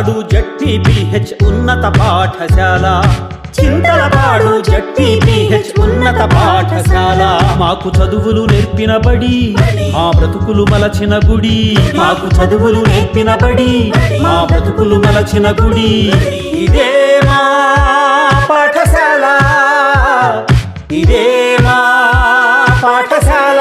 Chintalapadu ZPH ఉన్నత పాఠశాల, Chintalapadu ZPH ఉన్నత పాఠశాల. మాకు చదువులు నేర్పిన బడి, మా బ్రతుకులు మలచిన గుడి. మాకు చదువులు నేర్పిన బడి, మా బ్రతుకులు మలచిన గుడి. ఇదే మా పాఠశాల, ఇదే మా పాఠశాల.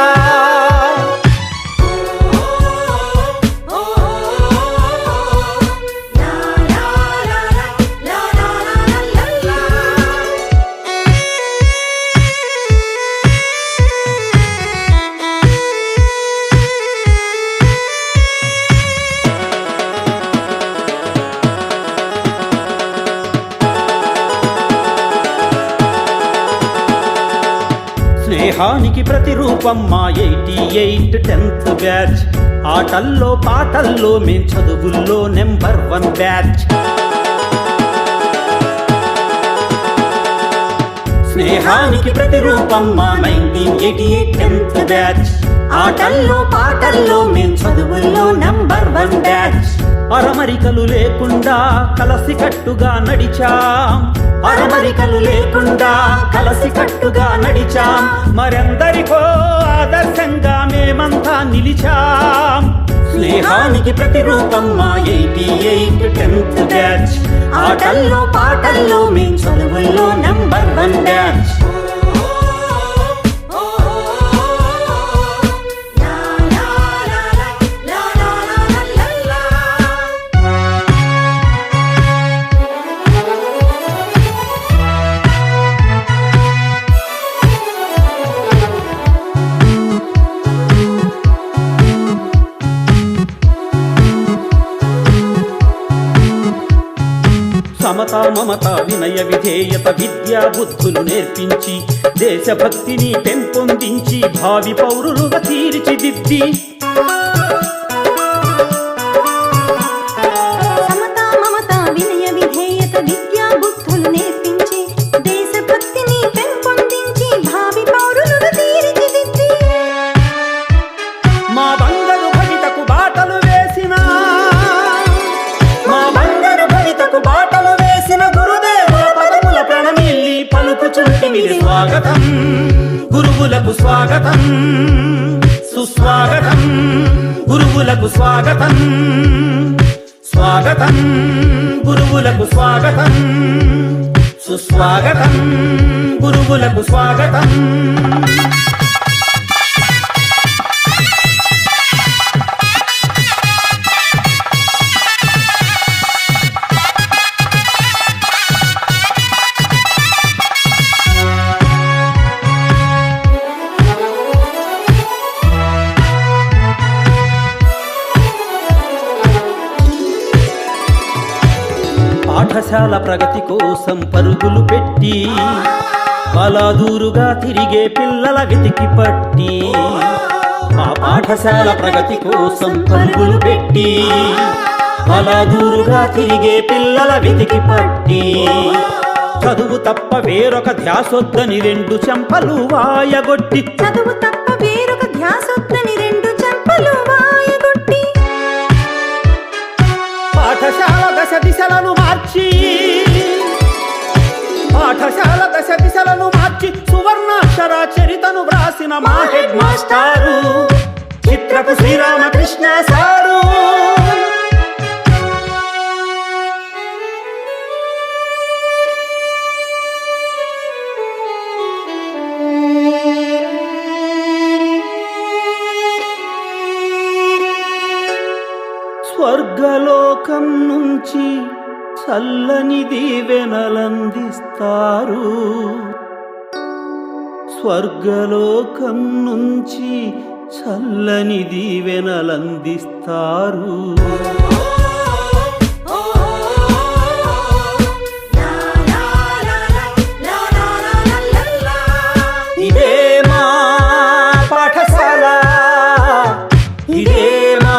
స్నేహానికి ప్రతిరూపం మా 88 10th బ్యాచ్. ఆటల్లో పాటల్లో మేం చదువుల్లో నెంబర్ 1 బ్యాచ్. స్నేహానికి ప్రతిరూపం మా 1988 10th బ్యాచ్. ఆటల్లో పాటల్లో మేం చదువుల్లో నెంబర్ 1 బ్యాచ్. అరమరికలు లేకుండా కలసికట్టుగా నడిచాం, అరమరికలు లేకుండా కలసికట్టుగా నడిచాం. మరెందరికో ఆదర్శంగా మేమంతా నిలిచాం. స్నేహానికి ప్రతిరూపం మా 88 10th బ్యాచ్. ఆటల్లో పాటల్లో మేం చదువుల్లో నెంబర్ 1 బ్యాచ్. సమత మమత వినయ విధేయత విద్యా బుద్ధులు నేర్పించి దేశభక్తిని పెంపొందించి భావి పౌరులుగా తీర్చిదిద్ది. సమత మమత వినయ విధేయత విద్యా బుద్ధులు నేర్పించి దేశభక్తిని పెంపొందించి భావి పౌరులుగా తీర్చిదిద్ది. మా బంగారు భవితకు బాటలు వేసిన, మా బంగారు భవితకు బాటలు వేసిన గురుదేవ పదముల ప్రణమిల్లి పలుకుచుంటిమిది స్వాగతం. గురువులకు స్వాగతం, సుస్వాగతం. గురువులకు స్వాగతం, స్వాగతం. గురువులకు స్వాగతం, సుస్వాగతం. గురువులకు స్వాగతం. పాఠశాల ప్రగతి కోసం పరుగులు పెట్టి బలాదూరుగా తిరిగే పిల్లల వెతికి పట్టి. మా పాఠశాల ప్రగతి కోసం పరుగులు పెట్టి బలాదూరుగా తిరిగే పిల్లల వెతికి పట్టి. చదువు తప్ప వేరొక ధ్యాసొద్దని 2 చెంపలు వాయగొట్టి, చదువు తప్ప వేరొక ధ్యాసొద్దని 2 చెంపలు వాయగొట్టి. పాఠశాల దశ దిశలను మార్చి, పాఠశాల దశ దిశలను మార్చి సువర్ణాక్షర చరితను వ్రాసిన మా హెడ్ మాస్టారు చిత్రపు శ్రీరామకృష్ణ సారు. స్వర్గలోకం నుంచి చల్లని దీవెనలందిస్తారు, స్వర్గలోకం నుంచి చల్లని దీవెనలందిస్తారు. ఇదే మా పాఠశాల, ఇదే మా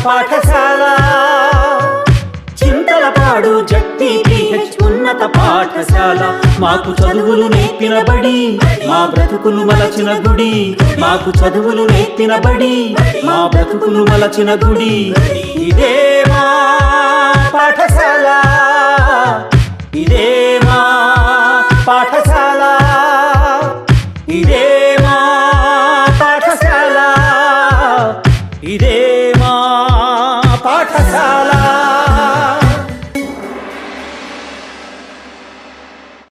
పాఠశాల. చింతలపాడు జెడ్పీహెచ్ ఉన్నత పాఠశాల. మాకు చదువులు నేర్పిన బడి, మా బ్రతుకులు మలచిన గుడి. మాకు చదువులు నేర్పిన బడి, మా బ్రతుకులు మలచిన గుడి.